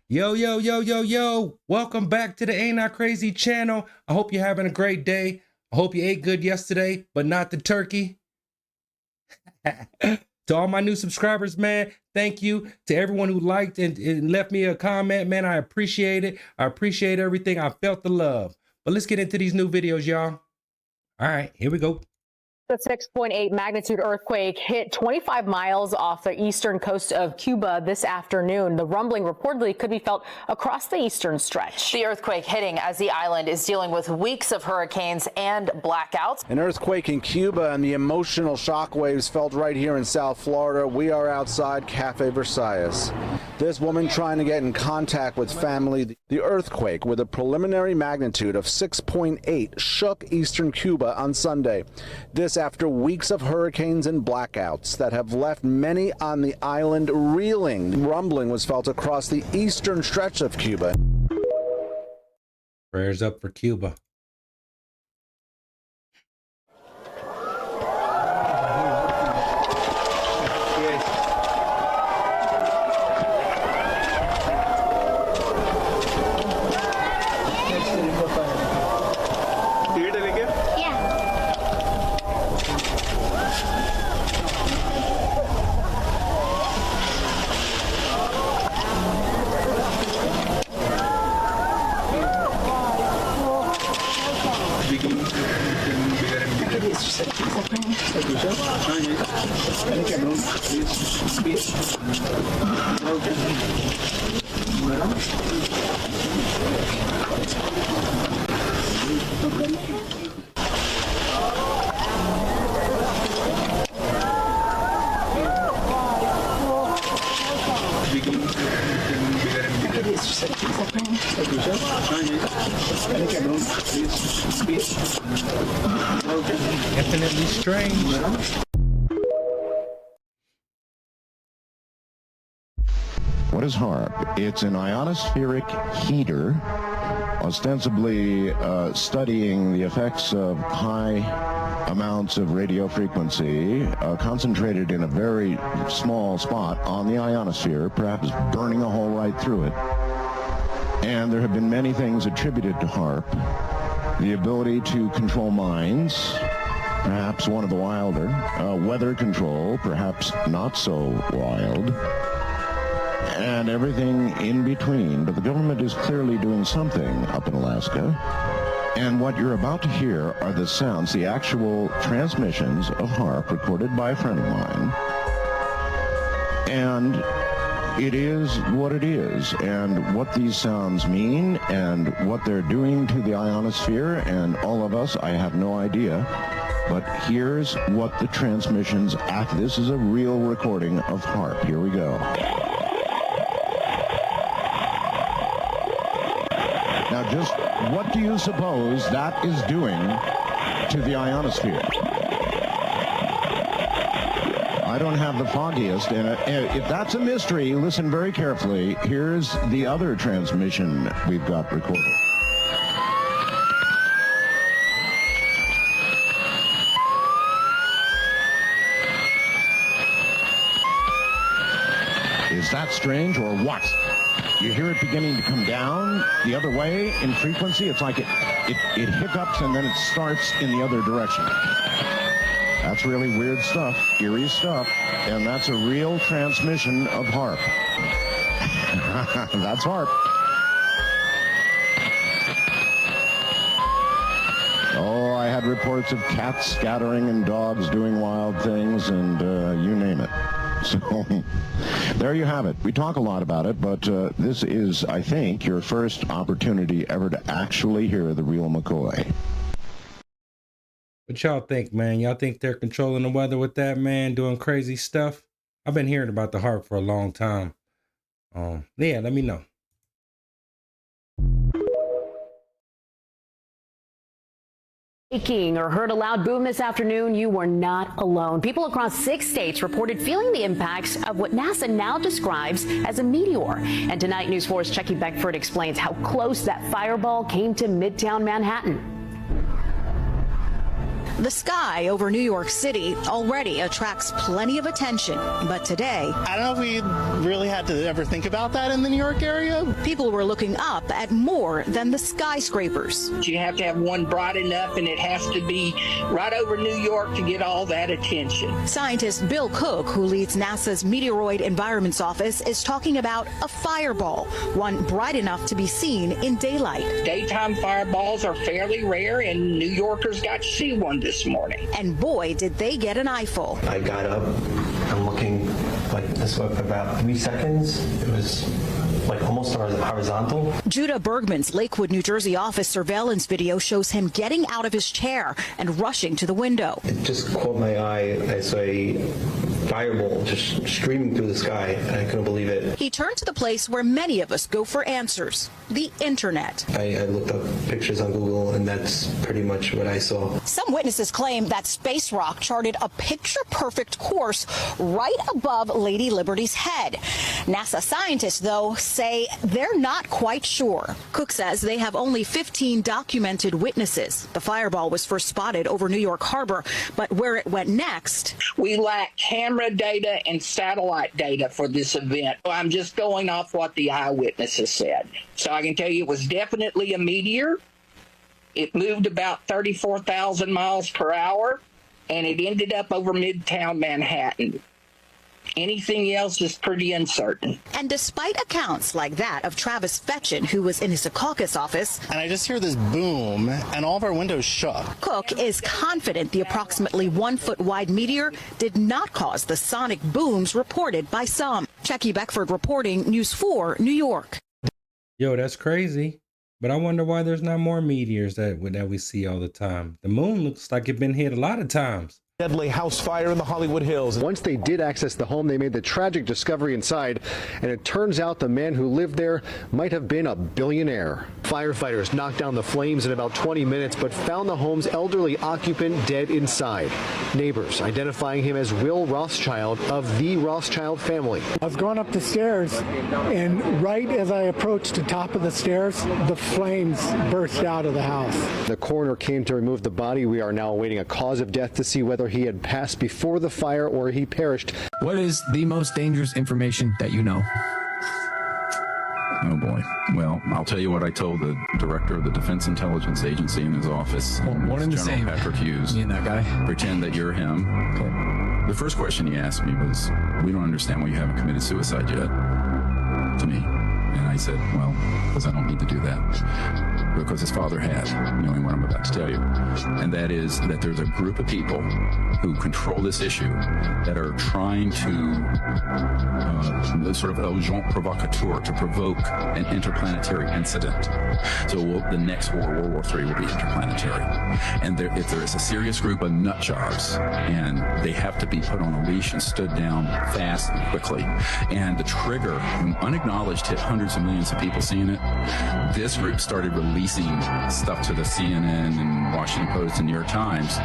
Yo, yo, yo, yo, yo. Welcome back to the Ain't I Crazy channel. I hope you're having a great day. I hope you ate good yesterday, but not the turkey. To all my new subscribers, man, thank you. To everyone who liked and left me a comment, man, I appreciate it. I appreciate everything. I felt the love. But let's get into these new videos, y'all. All right, here we go. The 6.8 magnitude earthquake hit 25 miles off the eastern coast of Cuba this afternoon. The rumbling reportedly could be felt across the eastern stretch. The earthquake hitting as the island is dealing with weeks of hurricanes and blackouts. An earthquake in Cuba and the emotional shockwaves felt right here in South Florida. We are outside Cafe Versailles. This woman trying to get in contact with family. The earthquake with a preliminary magnitude of 6.8 shook eastern Cuba on Sunday. This after weeks of hurricanes and blackouts that have left many on the island reeling. Rumbling was felt across the eastern stretch of Cuba. Prayers up for Cuba. Infinitely strange. What is HAARP? It's an ionospheric heater, ostensibly studying the effects of high amounts of radio frequency concentrated in a very small spot on the ionosphere, perhaps burning a hole right through it. And there have been many things attributed to HAARP. The ability to control minds, perhaps one of the wilder. Weather control, perhaps not so wild. And everything in between. But the government is clearly doing something up in Alaska. And what you're about to hear are the sounds, the actual transmissions of HAARP recorded by a friend of mine. And it is what it is, and what these sounds mean, and what they're doing to the ionosphere, and all of us, I have no idea. But here's what the transmissions act. This is a real recording of HAARP. Here we go. Now just what do you suppose that is doing to the ionosphere? I don't have the foggiest, and if that's a mystery, listen very carefully. Here's the other transmission we've got recorded. Is that strange or what? You hear it beginning to come down the other way in frequency. It's like it hiccups and then it starts in the other direction. That's really weird stuff, eerie stuff, and that's a real transmission of HAARP. That's HAARP. Oh, I had reports of cats scattering and dogs doing wild things, and you name it. So there you have it. We talk a lot about it, but this is, I think, your first opportunity ever to actually hear the real McCoy. What y'all think, man? Y'all think they're controlling the weather with that, man, doing crazy stuff? I've been hearing about the HAARP for a long time. Yeah, let me know. Or heard a loud boom this afternoon, you were not alone. People across 6 states reported feeling the impacts of what NASA now describes as a meteor. And tonight, News 4's Chucky Beckford explains how close that fireball came to Midtown Manhattan. The sky over New York City already attracts plenty of attention, but today, I don't know if we really had to ever think about that in the New York area. people were looking up at more than the skyscrapers. You have to have one bright enough, and it has to be right over New York to get all that attention. Scientist Bill Cook, who leads NASA's Meteoroid Environments Office, is talking about a fireball, one bright enough to be seen in daylight. Daytime fireballs are fairly rare, and New Yorkers got to see one this morning. And boy, did they get an eyeful. I got up, I'm looking like this for about 3 seconds. It was like almost horizontal. Judah Bergman's Lakewood, New Jersey office surveillance video shows him getting out of his chair and rushing to the window. It just caught my eye. I saw a fireball just streaming through the sky, and I couldn't believe it. He turned to the place where many of us go for answers, the internet. I looked up pictures on Google, and that's pretty much what I saw. Some witnesses claim that space rock charted a picture-perfect course right above Lady Liberty's head. NASA scientists, though, say they're not quite sure. Cook says they have only 15 documented witnesses. The fireball was first spotted over New York Harbor, but where it went next... We lack camera data and satellite data for this event. I'm just going off what the eyewitnesses said. So I can tell you it was definitely a meteor. It moved about 34,000 miles per hour, and it ended up over Midtown Manhattan. Anything else is pretty uncertain. And despite accounts like that of Travis Fetchin, who was in his Secaucus office, And I just hear this boom, and all of our windows shook. Cook is confident the approximately 1 foot wide meteor did not cause the sonic booms reported by some. Jackie Beckford reporting, News 4, New York. Yo, that's crazy. But I wonder why there's not more meteors that we see all the time. The moon looks like it's been hit a lot of times. Deadly house fire in the Hollywood Hills. Once they did access the home, they made the tragic discovery inside, and it turns out the man who lived there might have been a billionaire. Firefighters knocked down the flames in about 20 minutes, but found the home's elderly occupant dead inside. Neighbors identifying him as Will Rothschild of the Rothschild family. I was going up the stairs, and right as I approached the top of the stairs, the flames burst out of the house. The coroner came to remove the body. We are now awaiting a cause of death to see whether he had passed before the fire or he perished. What is the most dangerous information that you know? Oh boy. Well, I'll tell you what I told the director of the Defense Intelligence Agency in his office. One and the General same. Patrick Hughes. Me and that guy. Pretend that you're him. Okay. The first question he asked me was, "We don't understand why you haven't committed suicide yet." To me. And I said, well, because I don't need to do that. Because his father had, knowing what I'm about to tell you. And that is that there's a group of people who control this issue that are trying to sort of agent provocateur, to provoke an interplanetary incident. So the next war, World War III, will be interplanetary. And if there is a serious group of nut jobs, and they have to be put on a leash and stood down fast and quickly. And the trigger, unacknowledged, hit hundreds of millions of people seeing it. This group started releasing stuff to the CNN and Washington Post and New York Times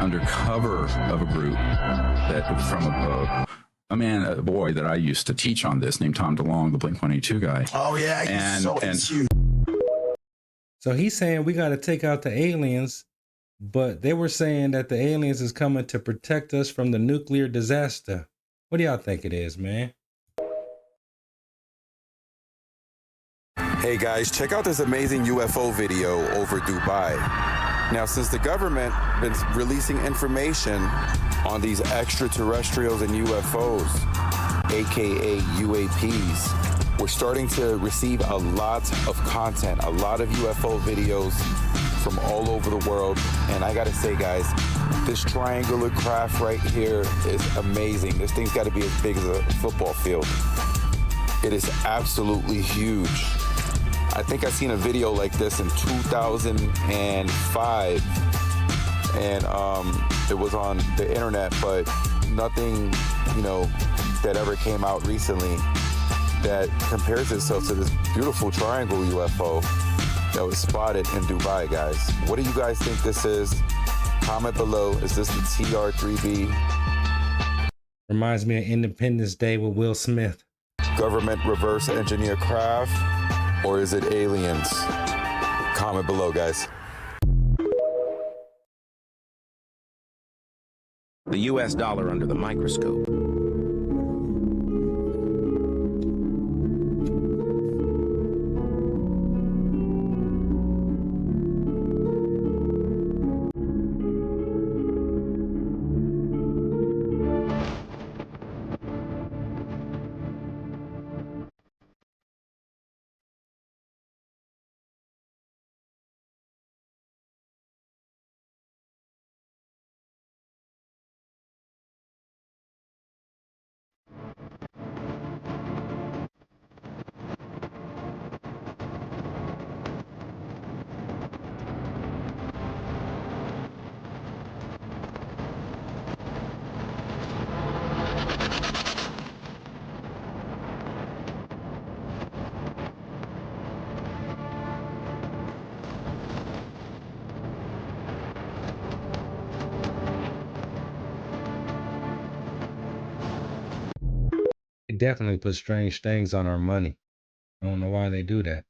under cover of a group that from a boy that I used to teach on this named Tom DeLonge, the Blink-182 guy. Oh yeah, So he's saying we got to take out the aliens, but they were saying that the aliens is coming to protect us from the nuclear disaster. What do y'all think it is, man? Hey guys, check out this amazing UFO video over Dubai. Now, since the government been releasing information on these extraterrestrials and UFOs, aka UAPs, we're starting to receive a lot of content, a lot of UFO videos from all over the world. And I gotta say, guys, this triangular craft right here is amazing. This thing's gotta be as big as a football field. It is absolutely huge. I think I seen a video like this in 2005, and it was on the internet, but nothing, that ever came out recently that compares itself to this beautiful triangle UFO that was spotted in Dubai, guys. What do you guys think this is? Comment below. Is this the TR-3B? Reminds me of Independence Day with Will Smith. Government reverse engineer craft? Or is it aliens? Comment below, guys. The U.S. dollar under the microscope. They definitely put strange things on our money. I don't know why they do that.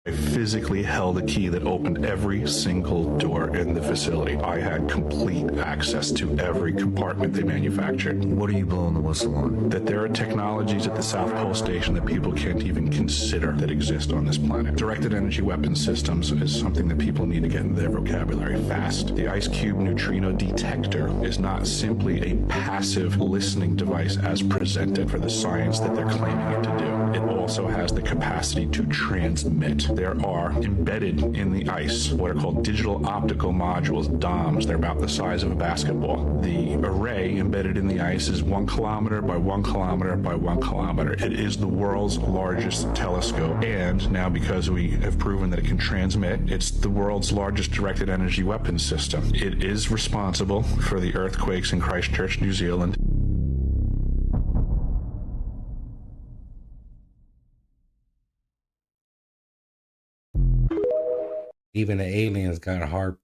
I physically held a key that opened every single door in the facility. I had complete access to every compartment they manufactured. What are you blowing the whistle on? That there are technologies at the South Pole Station that people can't even consider that exist on this planet. Directed energy weapon systems is something that people need to get into their vocabulary fast. The Ice Cube neutrino detector is not simply a passive listening device as presented for the science that they're claiming it to do. It also has the capacity to transmit. There are embedded in the ice what are called digital optical modules, DOMs. They're about the size of a basketball. The array embedded in the ice is 1 kilometer by 1 kilometer by 1 kilometer. It is the world's largest telescope. And now, because we have proven that it can transmit, it's the world's largest directed energy weapons system. It is responsible for the earthquakes in Christchurch, New Zealand. Even the aliens got a heart.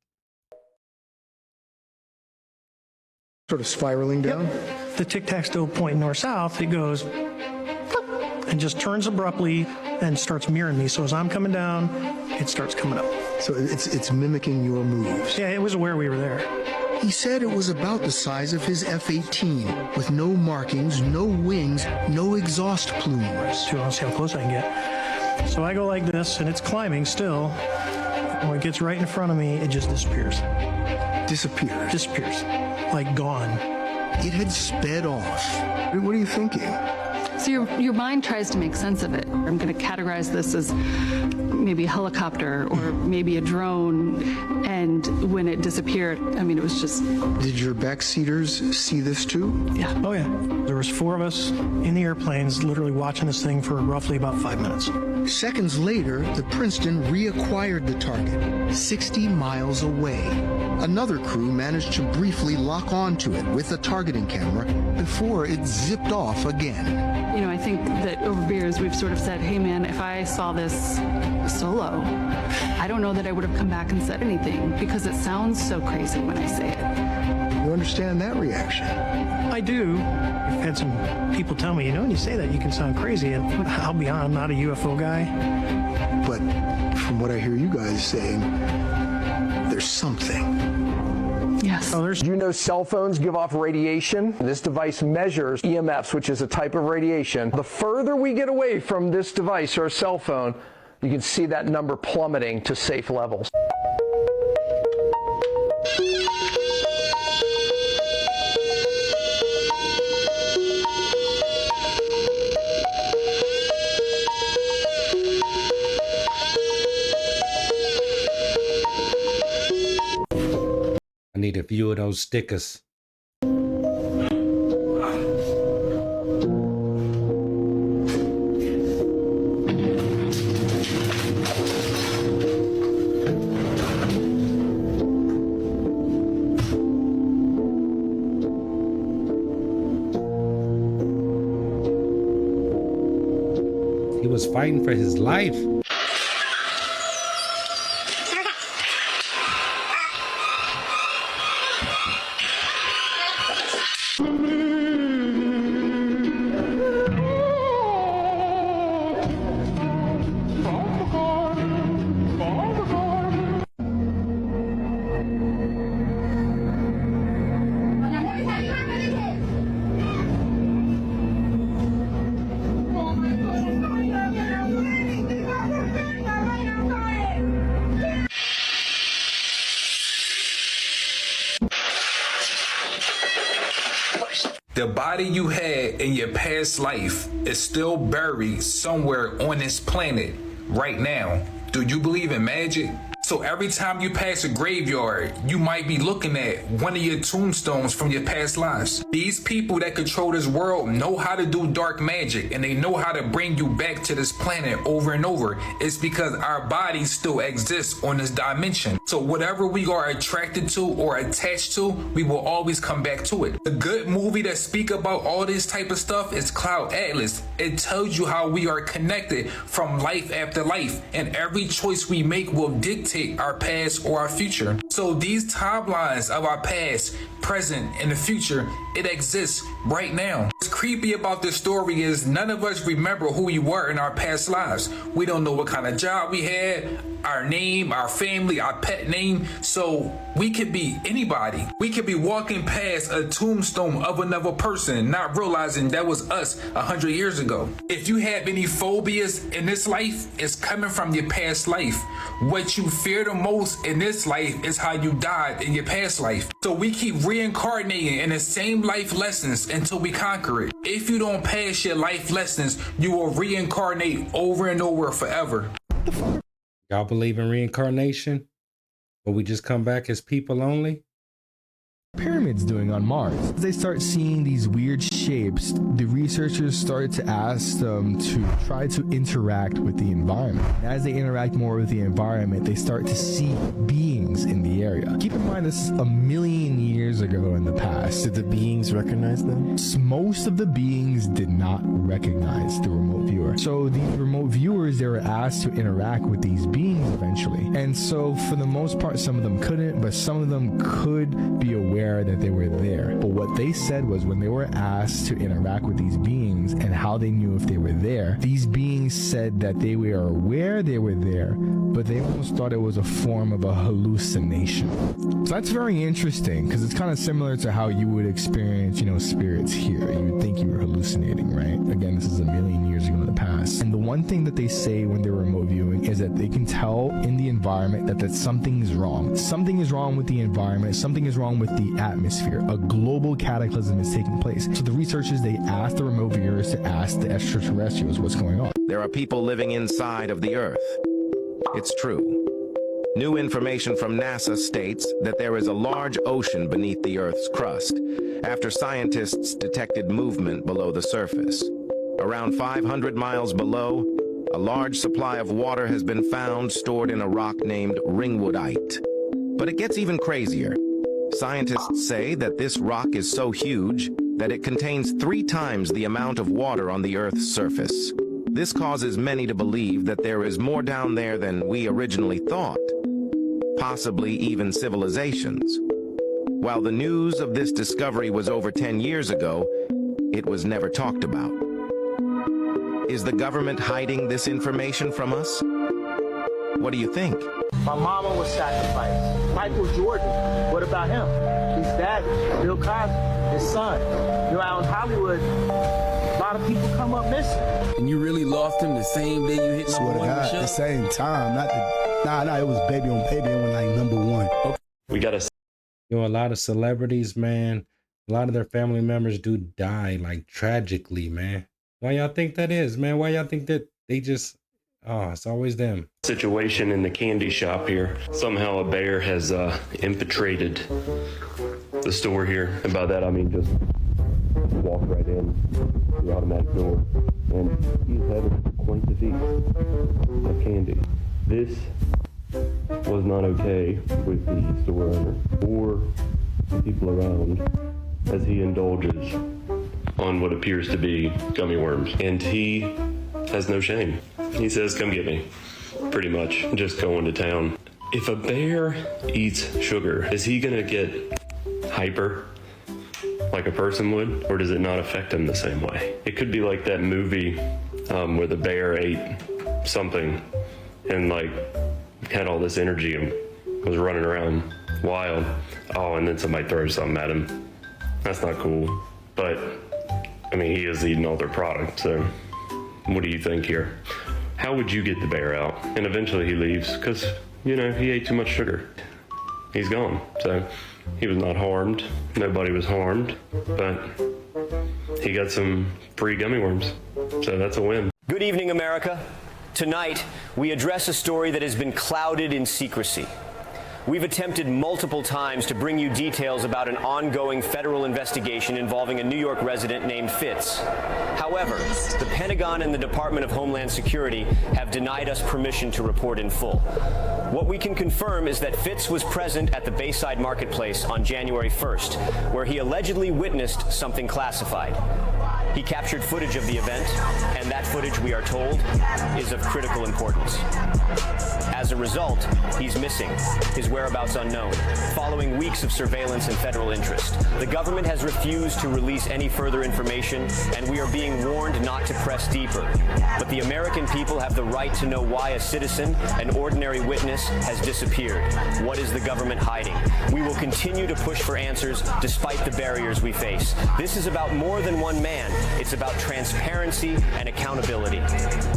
Sort of spiraling down? Yep. The tic-tac-toe point north-south, it goes and just turns abruptly and starts mirroring me. So as I'm coming down, it starts coming up. So it's mimicking your moves. Yeah, it was aware we were there. He said it was about the size of his F-18, with no markings, no wings, no exhaust plumes. So I'll see how close I can get. So I go like this, and it's climbing still. When it gets right in front of me, it just disappears. Disappears? Disappears. Like gone. It had sped off. What are you thinking? So your mind tries to make sense of it. I'm going to categorize this as maybe a helicopter or maybe a drone. And when it disappeared, I mean, it was just... Did your backseaters see this too? Yeah. Oh, yeah. There was 4 of us in the airplanes literally watching this thing for roughly about 5 minutes. Seconds later, the Princeton reacquired the target, 60 miles away. Another crew managed to briefly lock onto it with a targeting camera before it zipped off again. You know, I think that over beers, we've sort of said, hey, man, if I saw this solo, I don't know that I would have come back and said anything because it sounds so crazy when I say it. You understand that reaction? I do. I've had some people tell me, you know, when you say that, you can sound crazy. And I'll be honest, I'm not a UFO guy. But from what I hear you guys saying, there's something. Yes. Do you know cell phones give off radiation? This device measures EMFs, which is a type of radiation. The further we get away from this device or a cell phone, you can see that number plummeting to safe levels. I need a few of those stickers. He was fighting for his life. The body you had in your past life is still buried somewhere on this planet right now. Do you believe in magic? So every time you pass a graveyard, you might be looking at one of your tombstones from your past lives. These people that control this world know how to do dark magic, and they know how to bring you back to this planet over and over. It's because our bodies still exist on this dimension. So whatever we are attracted to or attached to, we will always come back to it. The good movie that speak about all this type of stuff is Cloud Atlas. It tells you how we are connected from life after life, and every choice we make will dictate our past or our future. So these timelines of our past, present, and the future, it exists right now. What's creepy about this story is none of us remember who we were in our past lives. We don't know what kind of job we had, our name, our family, our pet name. So we could be anybody. We could be walking past a tombstone of another person, not realizing that was us 100 years ago. If you have any phobias in this life, it's coming from your past life. What you fear the most in this life is how you died in your past life. So we keep reincarnating in the same life lessons until we conquer it. If you don't pass your life lessons, you will reincarnate over and over forever. Y'all believe in reincarnation? But we just come back as people only? Pyramids doing on Mars? As they start seeing these weird shapes, the researchers started to ask them to try to interact with the environment. As they interact more with the environment, they start to see beings in the area. Keep in mind, this is 1 million years ago in the past. Did the beings recognize them? Most of the beings did not recognize the remote viewer. So the remote viewers, they were asked to interact with these beings eventually. And so for the most part, some of them couldn't, but some of them could be aware that they were there. But what they said was when they were asked to interact with these beings and how they knew if they were there, these beings said that they were aware they were there, but they almost thought it was a form of a hallucination. So that's very interesting because it's kind of similar to how you would experience, spirits here. You would think you were hallucinating, right? Again, this is 1 million years ago in the past. And the one thing that they say when they're remote viewing is that they can tell in the environment that something is wrong. Something is wrong with the environment. Something is wrong with the atmosphere. A global cataclysm is taking place. So the researchers, they asked the remote viewers to ask the extraterrestrials what's going on. There are people living inside of the Earth. It's true. New information from NASA states that there is a large ocean beneath the Earth's crust, after scientists detected movement below the surface. Around 500 miles below, a large supply of water has been found stored in a rock named ringwoodite. But it gets even crazier. Scientists say that this rock is so huge that it contains 3 times the amount of water on the Earth's surface. This causes many to believe that there is more down there than we originally thought, possibly even civilizations. While the news of this discovery was over 10 years ago, it was never talked about. Is the government hiding this information from us? What do you think? My mama was sacrificed. Michael Jordan, what about him? His dad, Bill Cosby, his son. Out in Hollywood, a lot of people come up missing. And you really lost him the same day you hit number one? At the same time. It was baby on baby. It was like number 1. Okay. We got to... A lot of celebrities, man, a lot of their family members do die, like, tragically, man. Why y'all think that is, man? Why y'all think that they just... Oh, it's always them. Situation in the candy shop here. Somehow a bear has infiltrated the store here. And by that I mean just walked right in the automatic door. And he's having quite the feast of candy. This was not okay with the store owner or the people around as he indulges on what appears to be gummy worms. And he has no shame. He says, come get me, pretty much, just going to town. If a bear eats sugar, is he gonna get hyper like a person would, or does it not affect him the same way? It could be like that movie where the bear ate something and like had all this energy and was running around wild. Oh, and then somebody throws something at him. That's not cool. But, I mean, he is eating all their product, so what do you think here? How would you get the bear out? And eventually he leaves because, he ate too much sugar. He's gone. So he was not harmed. Nobody was harmed. But he got some free gummy worms. So that's a win. Good evening, America. Tonight, we address a story that has been clouded in secrecy. We've attempted multiple times to bring you details about an ongoing federal investigation involving a New York resident named Fitz. However, the Pentagon and the Department of Homeland Security have denied us permission to report in full. What we can confirm is that Fitz was present at the Bayside Marketplace on January 1st, where he allegedly witnessed something classified. He captured footage of the event, and that footage, we are told, is of critical importance. As a result, he's missing, his whereabouts unknown, following weeks of surveillance and federal interest. The government has refused to release any further information, and we are being warned not to press deeper. But the American people have the right to know why a citizen, an ordinary witness, has disappeared. What is the government hiding? We will continue to push for answers despite the barriers we face. This is about more than one man. It's about transparency and accountability.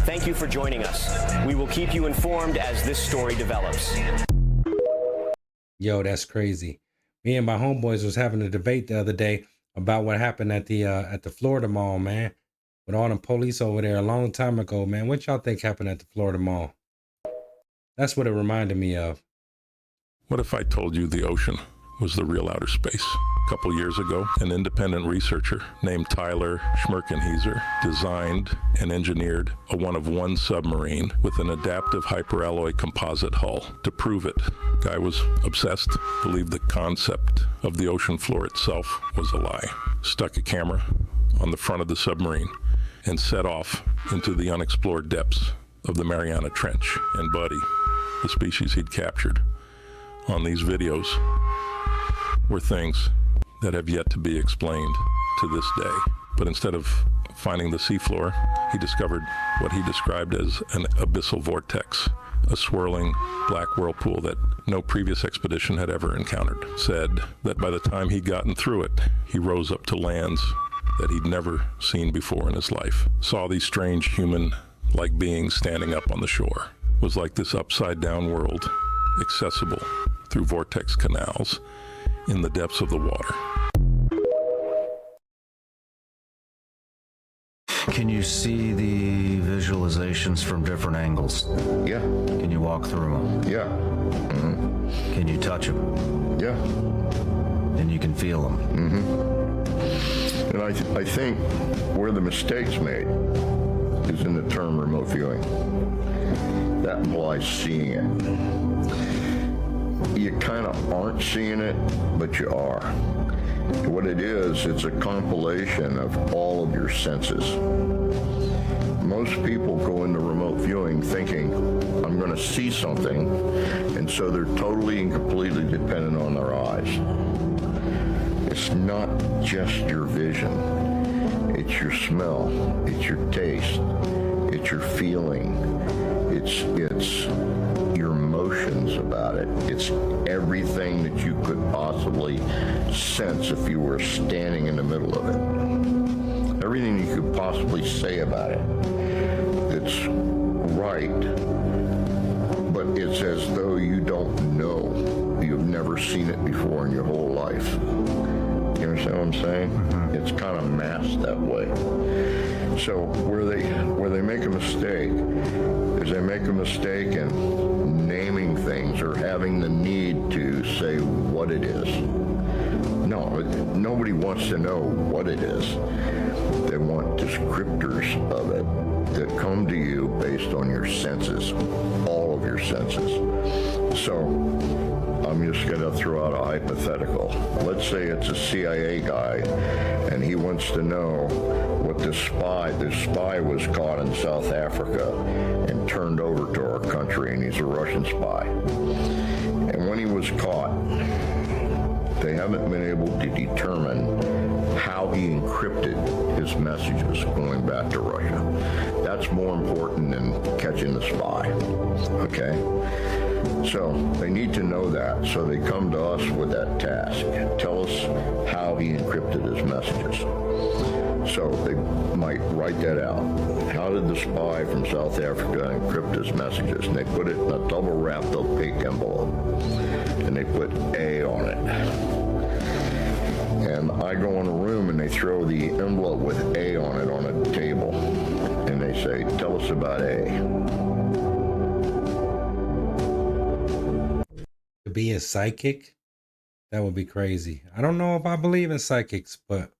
Thank you for joining us. We will keep you informed as this story develops. Yo, that's crazy. Me and my homeboys was having a debate the other day about what happened at the Florida Mall, man. With all the police over there a long time ago, man. What y'all think happened at the Florida Mall? That's what it reminded me of. What if I told you the ocean was the real outer space? A couple years ago, an independent researcher named Tyler Schmerkenhieser designed and engineered a one-of-one submarine with an adaptive hyperalloy composite hull to prove it. Guy was obsessed, believed the concept of the ocean floor itself was a lie. Stuck a camera on the front of the submarine and set off into the unexplored depths of the Mariana Trench. And Buddy, the species he'd captured on these videos, were things that have yet to be explained to this day. But instead of finding the seafloor, he discovered what he described as an abyssal vortex, a swirling black whirlpool that no previous expedition had ever encountered. Said that by the time he'd gotten through it, he rose up to lands that he'd never seen before in his life. Saw these strange human-like beings standing up on the shore. It was like this upside-down world, accessible through vortex canals in the depths of the water. Can you see the visualizations from different angles? Yeah. Can you walk through them? Yeah. Mm-hmm. Can you touch them? Yeah. And you can feel them? Mm-hmm. And I think where the mistake's made is in the term remote viewing. That implies seeing it. You kind of aren't seeing it, but you are. What it is, it's a compilation of all of your senses. Most people go into remote viewing thinking, I'm going to see something, and so they're totally and completely dependent on their eyes. It's not just your vision. It's your smell, it's your taste, it's your feeling, it's your emotions about it. It's everything that you could possibly sense if you were standing in the middle of it. Everything you could possibly say about it. It's right, but it's as though you don't know. You've never seen it before in your whole life. You understand what I'm saying? Mm-hmm. It's kind of masked that way. So where they make a mistake is they make a mistake in naming things or having the need to say what it is. No, nobody wants to know what it is. They want descriptors of it that come to you based on your senses, all of your senses. So I'm just going to throw out a hypothetical. Let's say it's a CIA guy, and he wants to know what this spy was caught in South Africa and turned over to our country, and he's a Russian spy. And when he was caught, they haven't been able to determine how he encrypted his messages going back to Russia. That's more important than catching the spy, okay? So they need to know that, so they come to us with that task. Tell us how he encrypted his messages. So they might write that out. How did the spy from South Africa encrypt his messages? And they put it in a double-wrapped opaque envelope, and they put A on it. And I go in a room and they throw the envelope with A on it on a table, and they say, tell us about A. To be a psychic, that would be crazy. I don't know if I believe in psychics, but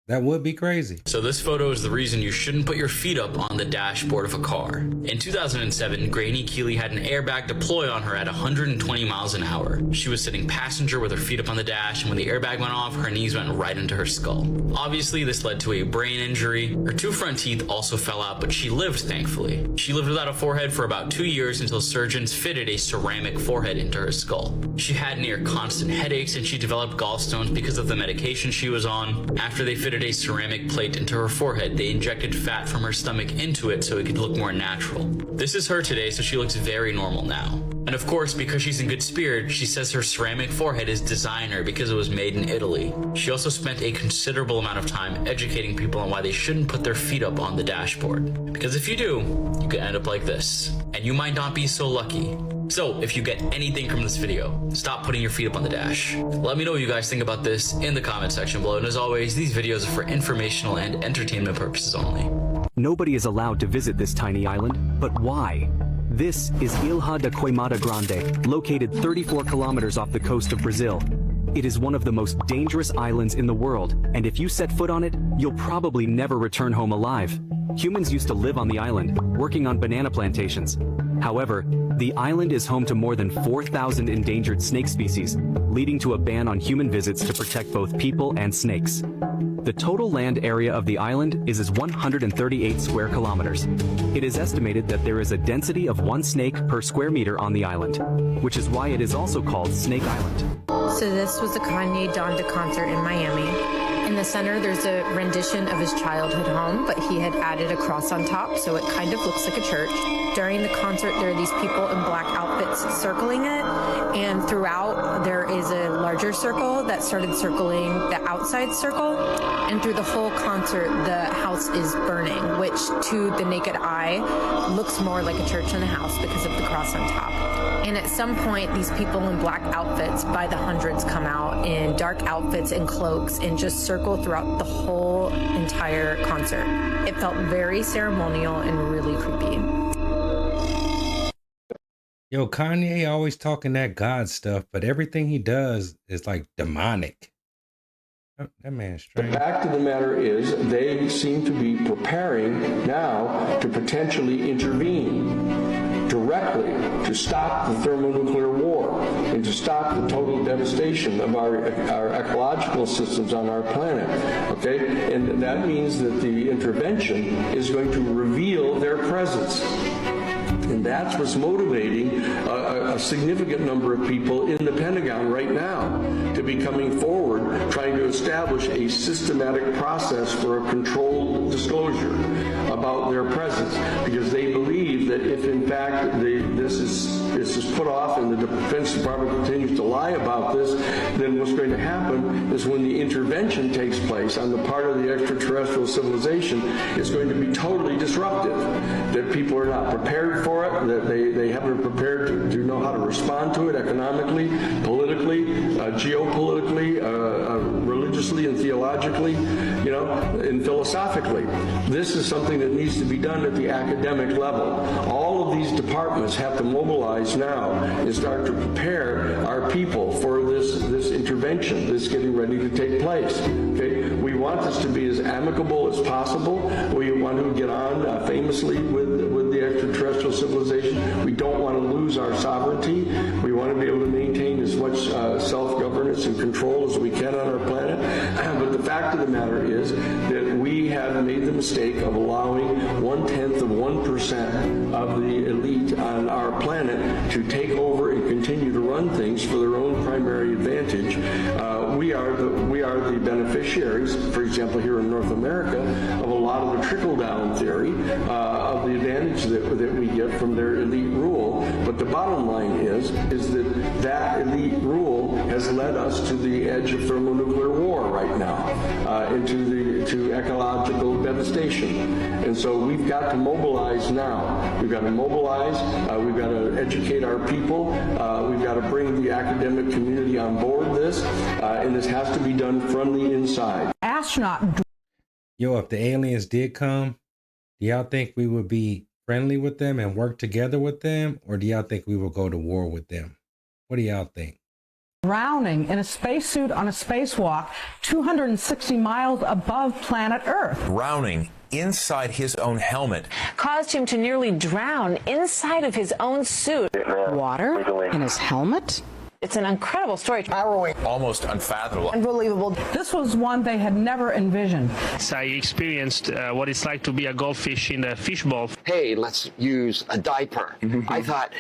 that would be crazy. So this photo is the reason you shouldn't put your feet up on the dashboard of a car. In 2007, Granny Keeley had an airbag deploy on her at 120 miles an hour. She was sitting passenger with her feet up on the dash, and when the airbag went off, her knees went right into her skull. Obviously, this led to a brain injury. Her 2 front teeth also fell out, but she lived, thankfully. She lived without a forehead for about 2 years until surgeons fitted a ceramic forehead into her skull. She had near constant headaches, and she developed gallstones because of the medication she was on. After they fitted a ceramic plate into her forehead, they injected fat from her stomach into it so it could look more natural. This is her today, so she looks very normal now. And of course, because she's in good spirit, she says her ceramic forehead is designer because it was made in Italy. She also spent a considerable amount of time educating people on why they shouldn't put their feet up on the dashboard. Because if you do, you could end up like this. And you might not be so lucky. So, if you get anything from this video, stop putting your feet up on the dash. Let me know what you guys think about this in the comment section below. And as always, these videos are for informational and entertainment purposes only. Nobody is allowed to visit this tiny island, but why? This is Ilha da Queimada Grande, located 34 kilometers off the coast of Brazil. It is one of the most dangerous islands in the world, and if you set foot on it, you'll probably never return home alive. Humans used to live on the island, working on banana plantations. However, the island is home to more than 4,000 endangered snake species, leading to a ban on human visits to protect both people and snakes. The total land area of the island is 138 square kilometers. It is estimated that there is a density of 1 snake per square meter on the island, which is why it is also called Snake Island. So this was the Kanye Donda concert in Miami. In the center, there's a rendition of his childhood home, but he had added a cross on top, so it kind of looks like a church. During the concert, there are these people in black outfits circling it, and throughout, there is a larger circle that started circling the outside circle, and through the whole concert, the house is burning, which to the naked eye looks more like a church than a house because of the cross on top. And at some point, these people in black outfits by the hundreds come out in dark outfits and cloaks and just circle throughout the whole entire concert. It felt very ceremonial and really creepy. Yo, Kanye always talking that God stuff, but everything he does is like demonic. That man's strange. The fact of the matter is they seem to be preparing now to potentially intervene directly to stop the thermonuclear war and to stop the total devastation of our ecological systems on our planet. Okay? And that means that the intervention is going to reveal their presence. And that's what's motivating a significant number of people in the Pentagon right now to be coming forward, trying to establish a systematic process for a controlled disclosure about their presence, because they believe that if in fact this is put off and the Defense Department continues to lie about this, then what's going to happen is when the intervention takes place on the part of the extraterrestrial civilization, it's going to be totally disruptive, that people are not prepared for it, that they haven't prepared to know how to respond to it economically, politically, geopolitically, religiously and theologically, and philosophically. This is something that needs to be done at the academic level. All of these departments have to mobilize now and start to prepare our people for this intervention that's getting ready to take place. Okay? We want this to be as amicable as possible. We want to get on famously with the extraterrestrial civilization. We don't want to lose our sovereignty. We want to be able to maintain as much self-governance and control as we can on our planet. But the fact of the matter is that we have made the mistake of allowing 0.1% of the elite on our planet to take over and continue to run things for their own primary advantage. We are the beneficiaries, for example, here in North America, of a lot of the trickle-down theory of the advantage that we get from their elite rule. But the bottom line is that elite rule has led us to the edge of thermonuclear war right now, to ecological devastation. And so we've got to mobilize now. We've got to mobilize. We've got to educate our people. We've got to bring the academic community on board this, and this has to be done from the inside. Ask astronaut. Yo, if the aliens did come, do y'all think we would be friendly with them and work together with them? Or do y'all think we will go to war with them? What do y'all think? Drowning in a spacesuit on a spacewalk 260 miles above planet Earth. Drowning inside his own helmet. Caused him to nearly drown inside of his own suit. Water in his helmet? It's an incredible story. Harrowing. Almost unfathomable. Unbelievable. This was one they had never envisioned. I experienced what it's like to be a goldfish in a fishbowl. Hey, let's use a diaper. I thought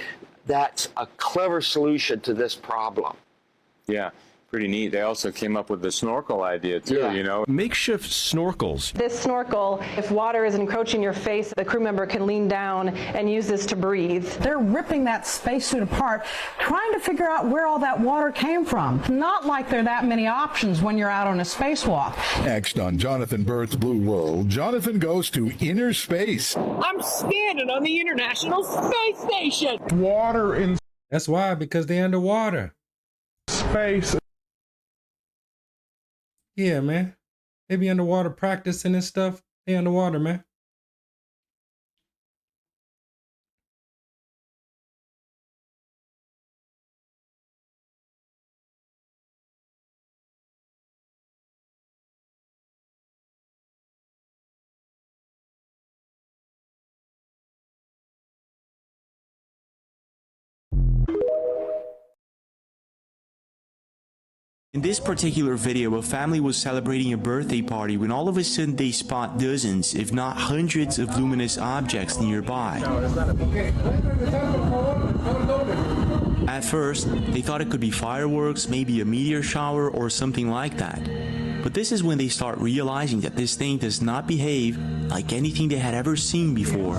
that's a clever solution to this problem. Yeah, pretty neat. They also came up with the snorkel idea too, you know. Makeshift snorkels. This snorkel, if water is encroaching your face, the crew member can lean down and use this to breathe. They're ripping that spacesuit apart, trying to figure out where all that water came from. Not like there are that many options when you're out on a spacewalk. Next on Jonathan Bird's Blue World, Jonathan goes to inner space. I'm standing on the International Space Station. Water in... That's why, because they're underwater. Space. Yeah, man. They be underwater practicing and stuff. They underwater, man. In this particular video, a family was celebrating a birthday party when all of a sudden they spot dozens, if not hundreds, of luminous objects nearby. At first, they thought it could be fireworks, maybe a meteor shower or something like that. But this is when they start realizing that this thing does not behave like anything they had ever seen before.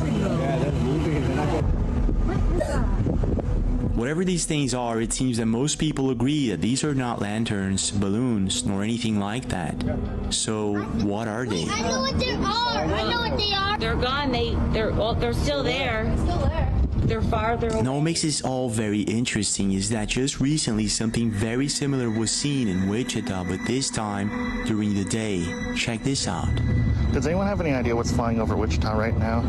Whatever these things are, it seems that most people agree that these are not lanterns, balloons, nor anything like that. So, what are they? I know what they are. I know what they are. They're gone. They're still there. They're farther away. Now, what makes this all very interesting is that just recently something very similar was seen in Wichita, but this time during the day. Check this out. Does anyone have any idea what's flying over Wichita right now?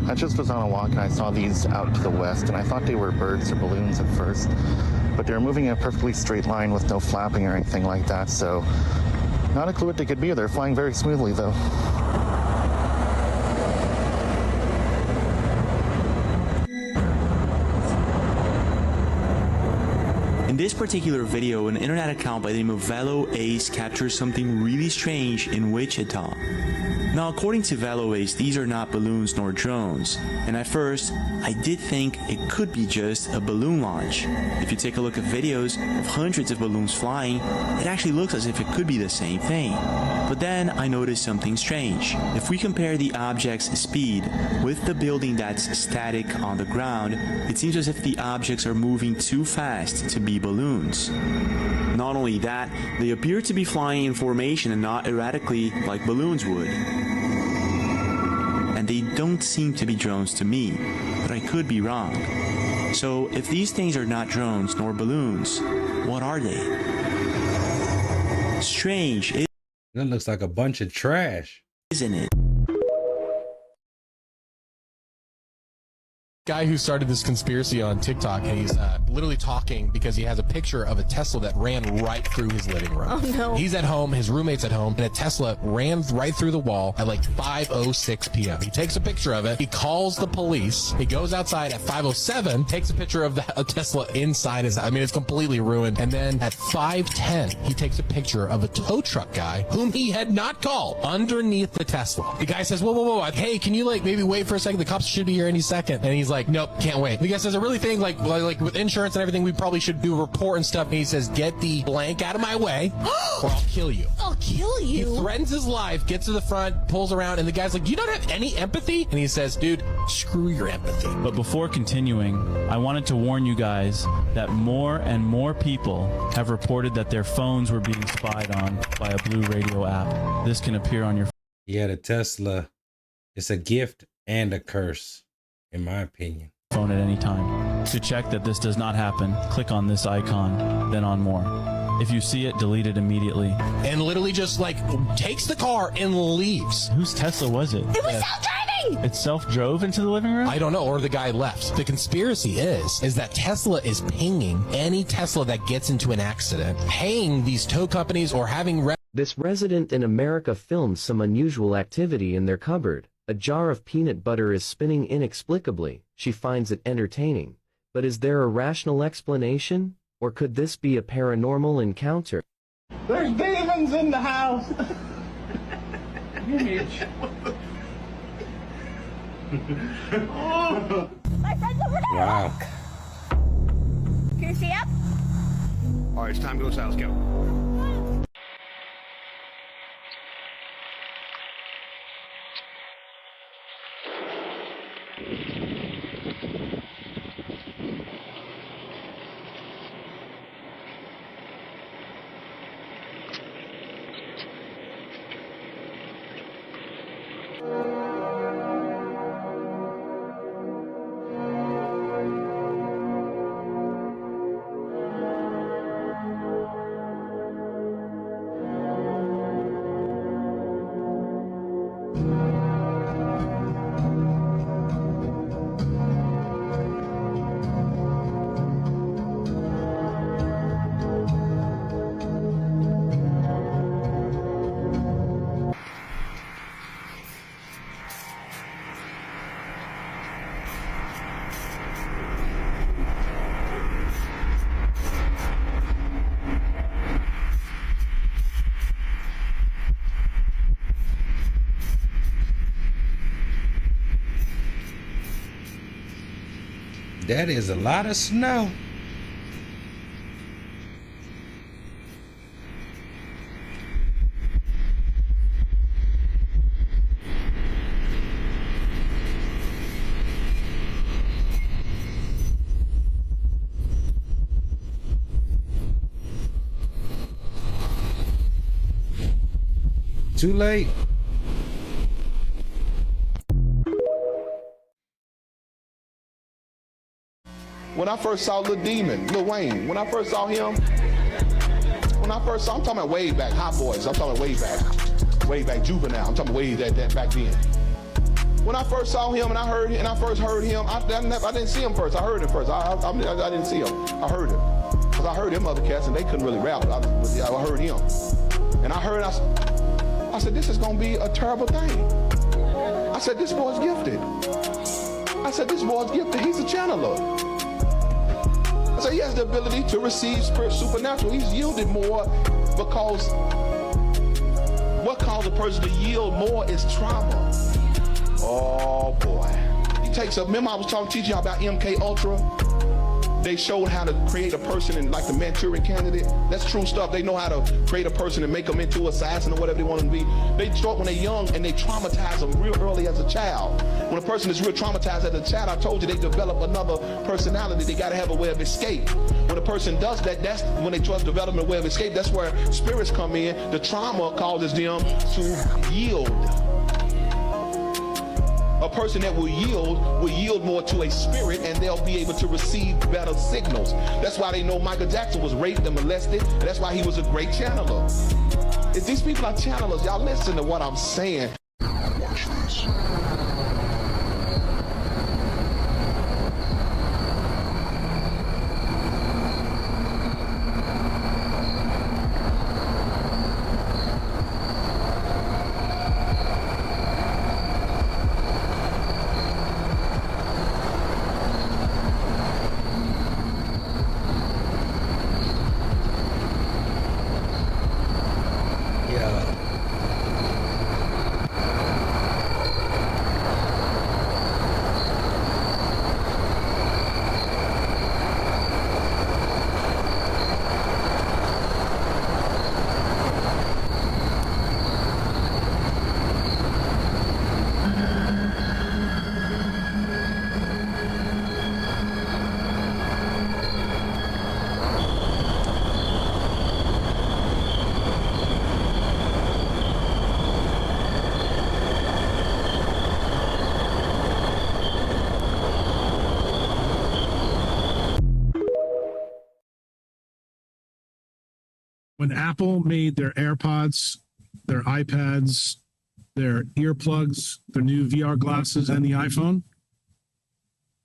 I just was on a walk and I saw these out to the west, and I thought they were birds or balloons at first, but they were moving in a perfectly straight line with no flapping or anything like that, so not a clue what they could be. They're flying very smoothly though. In this particular video, an internet account by the name of Velo Ace captures something really strange in Wichita. Now, according to Velo Ace, these are not balloons nor drones, and at first, I did think it could be just a balloon launch. If you take a look at videos of hundreds of balloons flying, it actually looks as if it could be the same thing. But then I noticed something strange. If we compare the object's speed with the building that's static on the ground, it seems as if the objects are moving too fast to be balloons. Not only that, they appear to be flying in formation and not erratically like balloons would. And they don't seem to be drones to me, but I could be wrong. So if these things are not drones nor balloons, what are they? Strange, that looks like a bunch of trash, isn't it? Guy who started this conspiracy on TikTok, and he's literally talking because he has a picture of a Tesla that ran right through his living room. Oh no. He's at home, his roommate's at home, and a Tesla ran right through the wall at like 5:06 p.m. He takes a picture of it, he calls the police, he goes outside at 5:07, takes a picture of a Tesla inside his, I mean, it's completely ruined, and then at 5:10, he takes a picture of a tow truck guy whom he had not called underneath the Tesla. The guy says, whoa, hey, can you like maybe wait for a second? The cops should be here any second. And he's like, nope, can't wait. The guy says, I really think like with insurance and everything, we probably should do a report and stuff. And he says, get the blank out of my way or I'll kill you. I'll kill you. He threatens his life, gets to the front, pulls around, and the guy's like, you don't have any empathy? And he says, dude, screw your empathy. But before continuing, I wanted to warn you guys that more and more people have reported that their phones were being spied on by a Blue Radio app. This can appear on your Yeah, the Tesla, it's a gift and a curse, in my opinion. phone at any time. To check that this does not happen, click on this icon, then on more. If you see it, delete it immediately. And literally just like takes the car and leaves. Whose Tesla was it? It was self-driving! It self-drove into the living room? I don't know, or the guy left. The conspiracy is that Tesla is paying any Tesla that gets into an accident, paying these tow companies or having This resident in America filmed some unusual activity in their cupboard. A jar of peanut butter is spinning inexplicably. She finds it entertaining. But is there a rational explanation? Or could this be a paranormal encounter? There's demons in the house. My friend's over there. Wow. Can you see up? All right, it's time to go south. Go. That is a lot of snow. Too late. When I first saw Lil Demon, Lil Wayne, when I first saw him, I'm talking about way back, Hot Boys, I'm talking way back, Juvenile, I'm talking way that back then. When I first saw him and I first heard him, I didn't see him first, I heard him first, I didn't see him, I heard him. Because I heard them other cats and they couldn't really rap, I heard him. And I said, this is gonna be a terrible thing. I said, this boy's gifted. He's a channeler. I said, he has the ability to receive spirit supernatural. He's yielded more because what caused a person to yield more is trauma. Oh boy. Remember I was teaching y'all about MK Ultra? They showed how to create a person in like the Manchurian Candidate. That's true stuff. They know how to create a person and make them into an assassin or whatever they want them to be. They start when they're young and they traumatize them real early as a child. When a person is real traumatized as a child, I told you they develop another personality. They got to have a way of escape. When a person does that, that's when they develop a way of escape. That's where spirits come in. The trauma causes them to yield. A person that will yield more to a spirit, and they'll be able to receive better signals. That's why they know Michael Jackson was raped and molested, and that's why he was a great channeler. If these people are channelers, y'all listen to what I'm saying. Watch this. When Apple made their AirPods, their iPads, their earplugs, their new VR glasses, and the iPhone,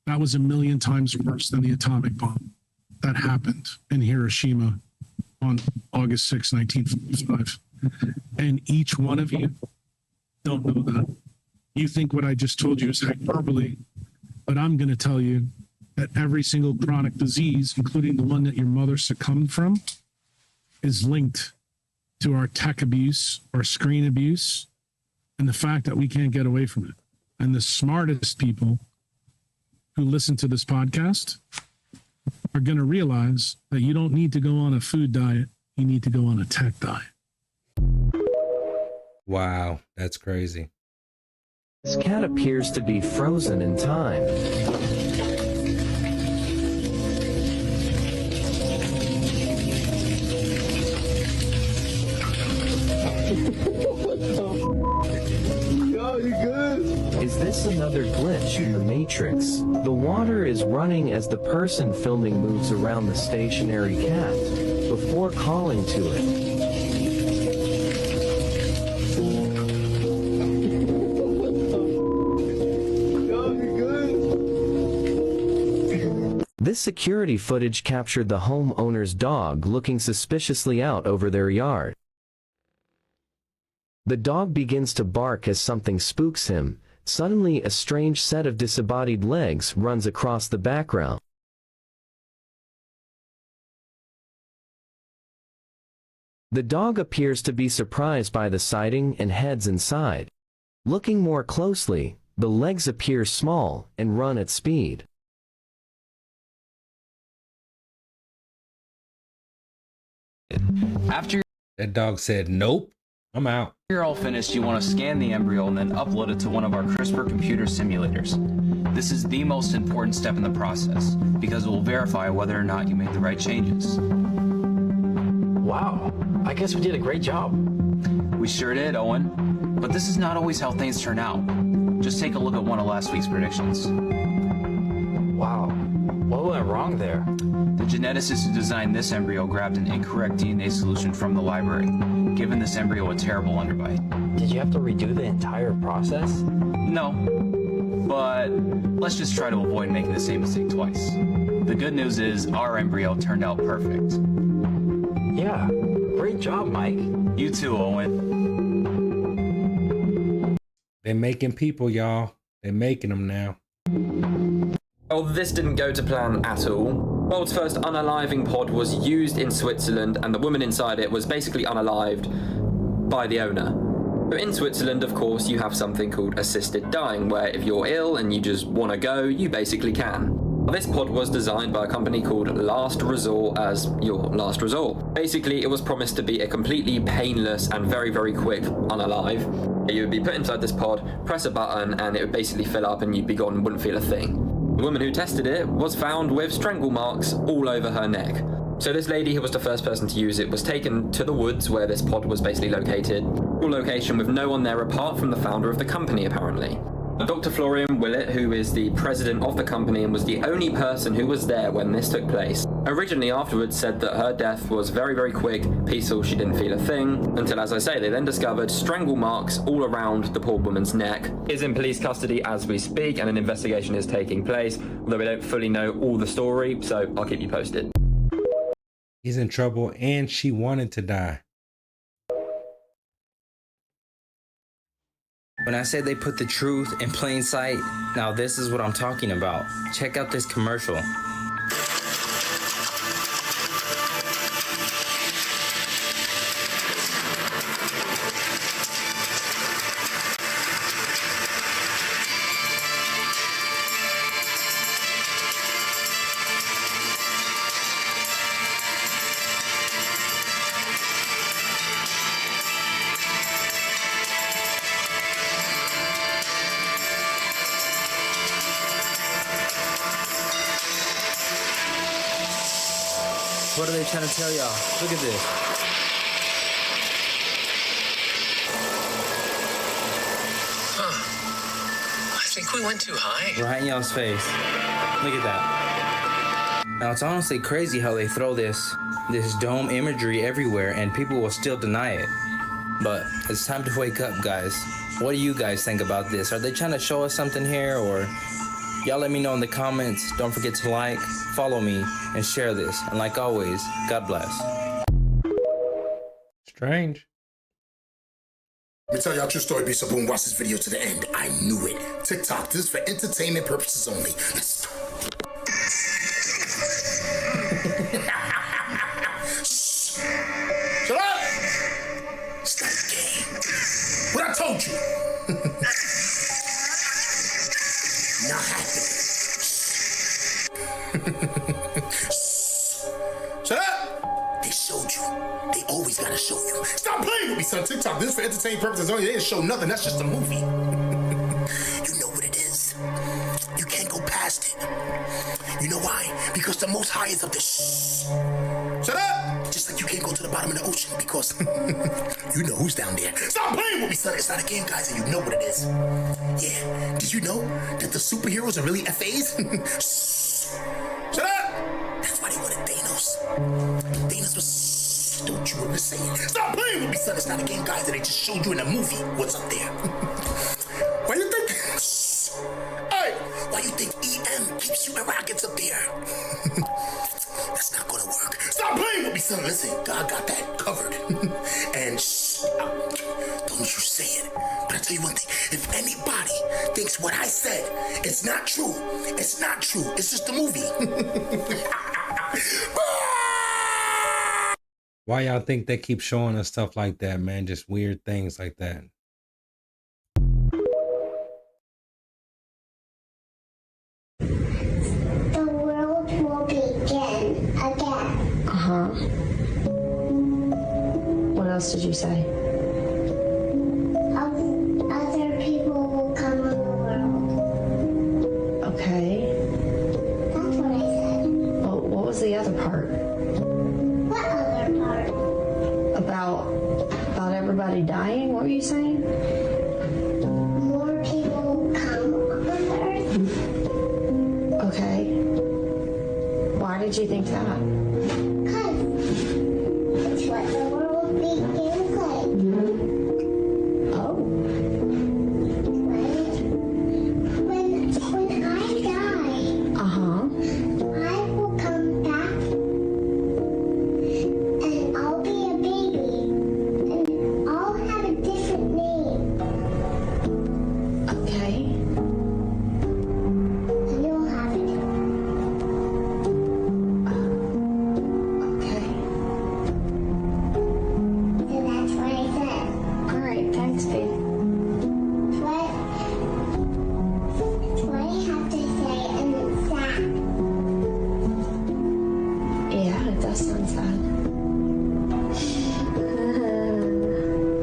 that was 1,000,000 times worse than the atomic bomb that happened in Hiroshima on August 6, 1945. And each one of you don't know that. You think what I just told you is hyperbole, but I'm going to tell you that every single chronic disease, including the one that your mother succumbed from, is linked to our tech abuse, our screen abuse, and the fact that we can't get away from it. And the smartest people who listen to this podcast are going to realize that you don't need to go on a food diet. You need to go on a tech diet. Wow, that's crazy. This cat appears to be frozen in time. Is this another glitch in the Matrix? The water is running as the person filming moves around the stationary cat before calling to it. This security footage captured the homeowner's dog looking suspiciously out over their yard. The dog begins to bark as something spooks him. Suddenly, a strange set of disembodied legs runs across the background. The dog appears to be surprised by the sighting and heads inside. Looking more closely, the legs appear small and run at speed. After that dog said, "Nope, I'm out." you're all finished, you want to scan the embryo and then upload it to one of our CRISPR computer simulators. This is the most important step in the process because it will verify whether or not you made the right changes. Wow, I guess we did a great job. We sure did, Owen. But this is not always how things turn out. Just take a look at one of last week's predictions. Wow, what went wrong there? The geneticist who designed this embryo grabbed an incorrect DNA solution from the library, giving this embryo a terrible underbite. Did you have to redo the entire process? No, but let's just try to avoid making the same mistake twice. The good news is our embryo turned out perfect. Yeah, great job, Mike. You too, Owen. They're making people, y'all. They're making them now. Well, this didn't go to plan at all. World's first unaliving pod was used in Switzerland, and the woman inside it was basically unalived by the owner. But in Switzerland, of course, you have something called assisted dying, where if you're ill and you just want to go, you basically can. This pod was designed by a company called Last Resort as your last resort. Basically, it was promised to be a completely painless and very, very quick unalive. You would be put inside this pod, press a button, and it would basically fill up and you'd be gone and wouldn't feel a thing. The woman who tested it was found with strangle marks all over her neck. So this lady, who was the first person to use it, was taken to the woods where this pod was basically located. A location with no one there apart from the founder of the company, apparently. Dr. Florian Willett, who is the president of the company and was the only person who was there when this took place, originally afterwards said that her death was very, very quick, peaceful, she didn't feel a thing, until, as I say, they then discovered strangle marks all around the poor woman's neck. She is in police custody as we speak, and an investigation is taking place, although we don't fully know all the story, so I'll keep you posted. He's in trouble, and she wanted to die. When I said they put the truth in plain sight, now this is what I'm talking about. Check out this commercial. What are they trying to tell y'all? Look at this. Huh. I think we went too high. Right in y'all's face. Look at that. Now it's honestly crazy how they throw this dome imagery everywhere and people will still deny it. But it's time to wake up, guys. What do you guys think about this? Are they trying to show us something here, or y'all let me know in the comments. Don't forget to like, follow me, and share this. And like always, God bless. Strange. Let me tell y'all a true story, Bishop. Boom, watch this video to the end. I knew it. TikTok, this is for entertainment purposes only. Shut up! It's not a game. What I told you. Not happening. Shut up! They showed you. They always gotta show you. Stop playing with me, son. TikTok, this is for entertainment purposes only. They didn't show nothing. That's just a movie. You know what it is. You can't go past it. You know why? Because the Most High is up there. Shut up! Just like you can't go to the bottom of the ocean because you know who's down there. Stop playing with me, son. It's not a game, guys, and you know what it is. Yeah. Did you know that the superheroes are really FAs? Shut up! That's why they wanted Thanos. Thanos was... Don't you ever say it. Stop playing with me, son. It's not a game, guys, and they just showed you in a movie what's up there. Why you think... Hey! Why you think EM keeps shooting rockets up there? That's not gonna work. Stop playing with me, son. Listen, God got that covered. And don't you say it. But I tell you one thing. If anybody thinks what I said, it's not true. It's not true. It's just a movie. Why y'all think they keep showing us stuff like that, man? Just weird things like that. The world will begin again. Uh-huh. What else did you say? Other people will come in the world. Okay. That's what I said. Well, what was the other part? What other part? About everybody dying? What were you saying? More people will come on Earth. Okay. Why did you think that? Because it's what the world begins like. Oh. Right? When I die, Uh-huh. I will come back and I'll be a baby and I'll have a different name. Okay. And you'll have it. Okay. So that's what I said. All right. Thanks, babe. It's what I have to say, and it's sad. Yeah, it does sound sad.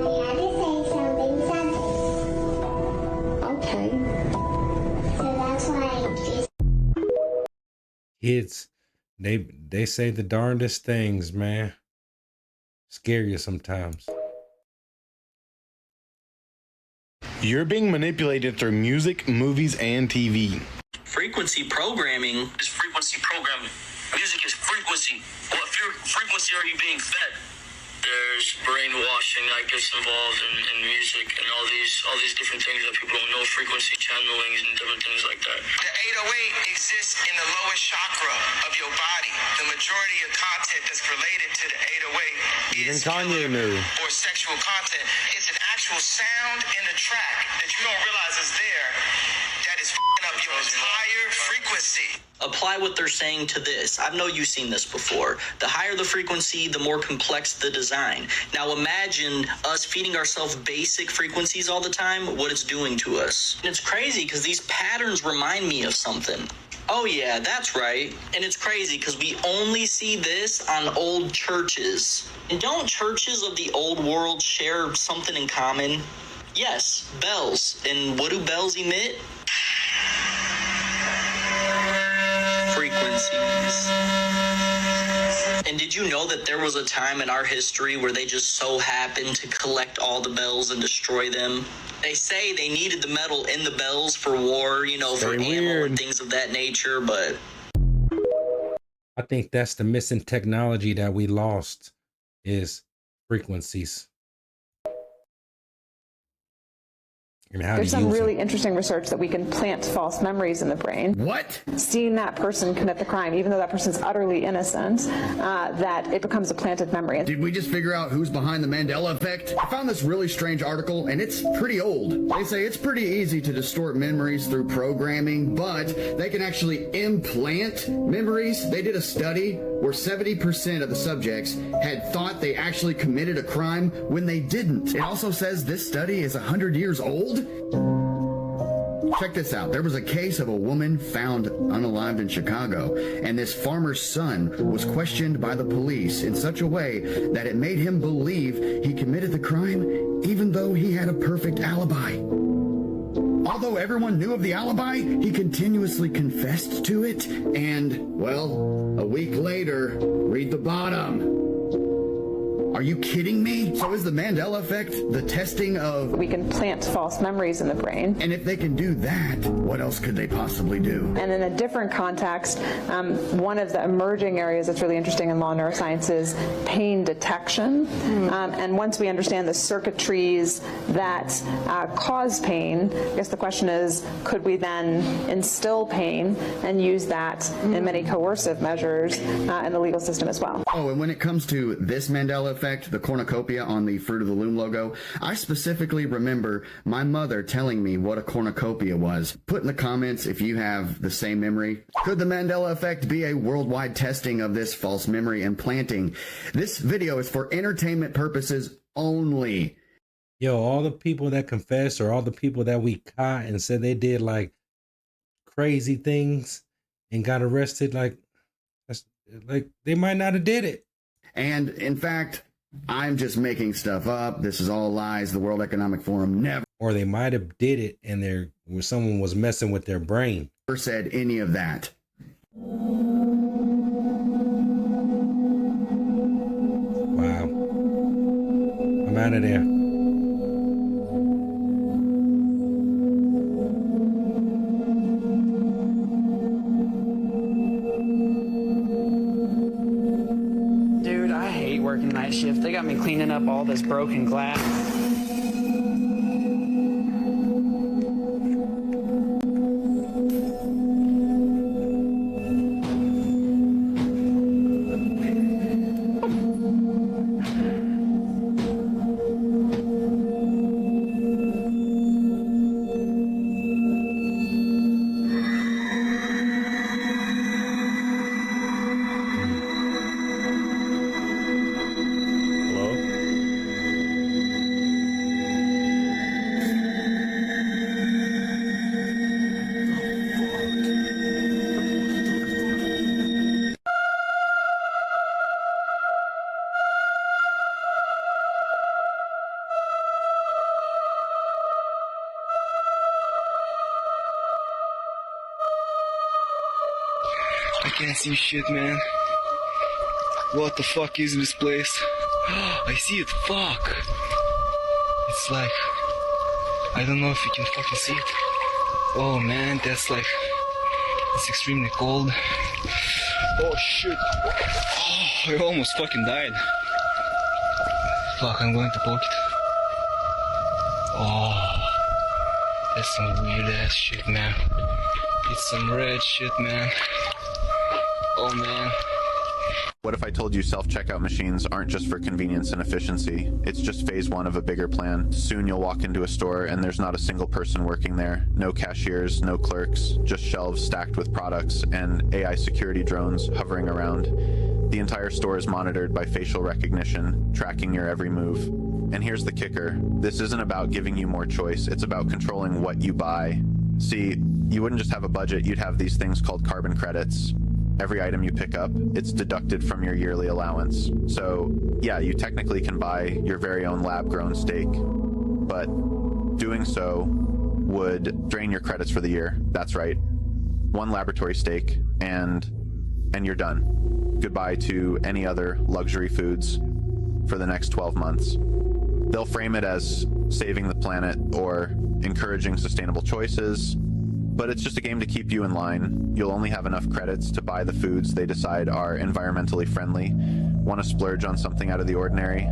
I had to say something. Okay. So that's why I just... Kids, they say the darndest things, man. Scare you sometimes. You're being manipulated through music, movies, and TV. Frequency programming is frequency programming. Music is frequency. What frequency are you being fed? There's brainwashing, I guess, involved in music and all these different things that people don't know, frequency channeling and different things like that. The 808 exists in the lowest chakra of your body. The majority of content that's related to the 808 is Kanye knew. or sexual content. It's an actual sound in a track that you don't realize is there that is f***ing up your entire frequency. Apply what they're saying to this. I know you've seen this before. The higher the frequency, the more complex the design. Now imagine us feeding ourselves basic frequencies all the time, what it's doing to us. And it's crazy because these patterns remind me of something. Oh yeah, that's right. And it's crazy because we only see this on old churches. And don't churches of the old world share something in common? Yes, bells. And what do bells emit? Frequencies. And did you know that there was a time in our history where they just so happened to collect all the bells and destroy them? They say they needed the metal in the bells for war, you know, for ammo and things of that nature, but I think that's the missing technology that we lost is frequencies. And how There's to some use really them. interesting research that we can plant false memories in the brain. What? Seeing that person commit the crime, even though that person's utterly innocent, that it becomes a planted memory. Did we just figure out who's behind the Mandela effect? I found this really strange article, and it's pretty old. They say it's pretty easy to distort memories through programming, but they can actually implant memories. They did a study where 70% of the subjects had thought they actually committed a crime when they didn't. It also says this study is 100 years old. Check this out. There was a case of a woman found unalived in Chicago, and this farmer's son was questioned by the police in such a way that it made him believe he committed the crime, even though he had a perfect alibi. Although everyone knew of the alibi, he continuously confessed to it, and, well, a week later, read the bottom. Are you kidding me? So is the Mandela effect the testing of... We can plant false memories in the brain. And if they can do that, what else could they possibly do? And in a different context, one of the emerging areas that's really interesting in law neuroscience is pain detection. And once we understand the circuitries that cause pain, I guess the question is, could we then instill pain and use that in many coercive measures in the legal system as well? Oh, and when it comes to this Mandela effect, the cornucopia on the Fruit of the Loom logo, I specifically remember my mother telling me what a cornucopia was. Put in the comments if you have the same memory. Could the Mandela effect be a worldwide testing of this false memory implanting? This video is for entertainment purposes only. Yo, all the people that confessed or all the people that we caught and said they did like crazy things and got arrested, like they might not have did it. And in fact, I'm just making stuff up. This is all lies. The World Economic Forum never... Or they might have did it and someone was messing with their brain. Never said any of that. Wow. I'm out of there. Dude, I hate working night shift. They got me cleaning up all this broken glass. I can't see shit, man. What the fuck is this place? I see it, fuck! It's like... I don't know if you can fucking see it. Oh man, that's like... It's extremely cold. Oh shit! Oh, I almost fucking died. Fuck, I'm going to poke it. Oh... That's some weird ass shit, man. It's some red shit, man. Oh man. What if I told you self-checkout machines aren't just for convenience and efficiency? It's just phase one of a bigger plan. Soon you'll walk into a store and there's not a single person working there. No cashiers, no clerks, just shelves stacked with products and AI security drones hovering around. The entire store is monitored by facial recognition, tracking your every move. And here's the kicker. This isn't about giving you more choice. It's about controlling what you buy. See, you wouldn't just have a budget, you'd have these things called carbon credits. Every item you pick up, it's deducted from your yearly allowance. So, yeah, you technically can buy your very own lab-grown steak, but doing so would drain your credits for the year. That's right. One laboratory steak, and you're done. Goodbye to any other luxury foods for the next 12 months. They'll frame it as saving the planet or encouraging sustainable choices, But it's just a game to keep you in line. You'll only have enough credits to buy the foods they decide are environmentally friendly. Want to splurge on something out of the ordinary?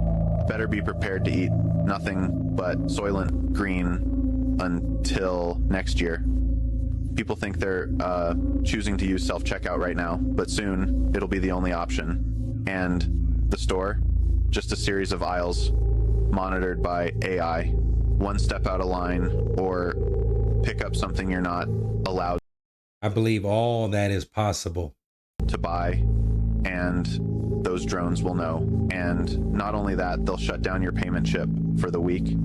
Better be prepared to eat nothing but Soylent Green until next year. People think they're choosing to use self-checkout right now, but soon it'll be the only option. And the store, just a series of aisles monitored by AI. One step out of line or pick up something you're not allowed. I believe all that is possible to buy, and those drones will know. And not only that, they'll shut down your payment chip for the week.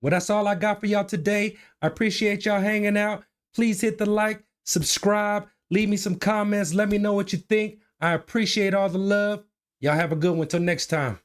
Well, that's all I got for y'all today. I appreciate y'all hanging out. Please hit the like, subscribe, leave me some comments. Let me know what you think. I appreciate all the love. Y'all have a good one. Till next time.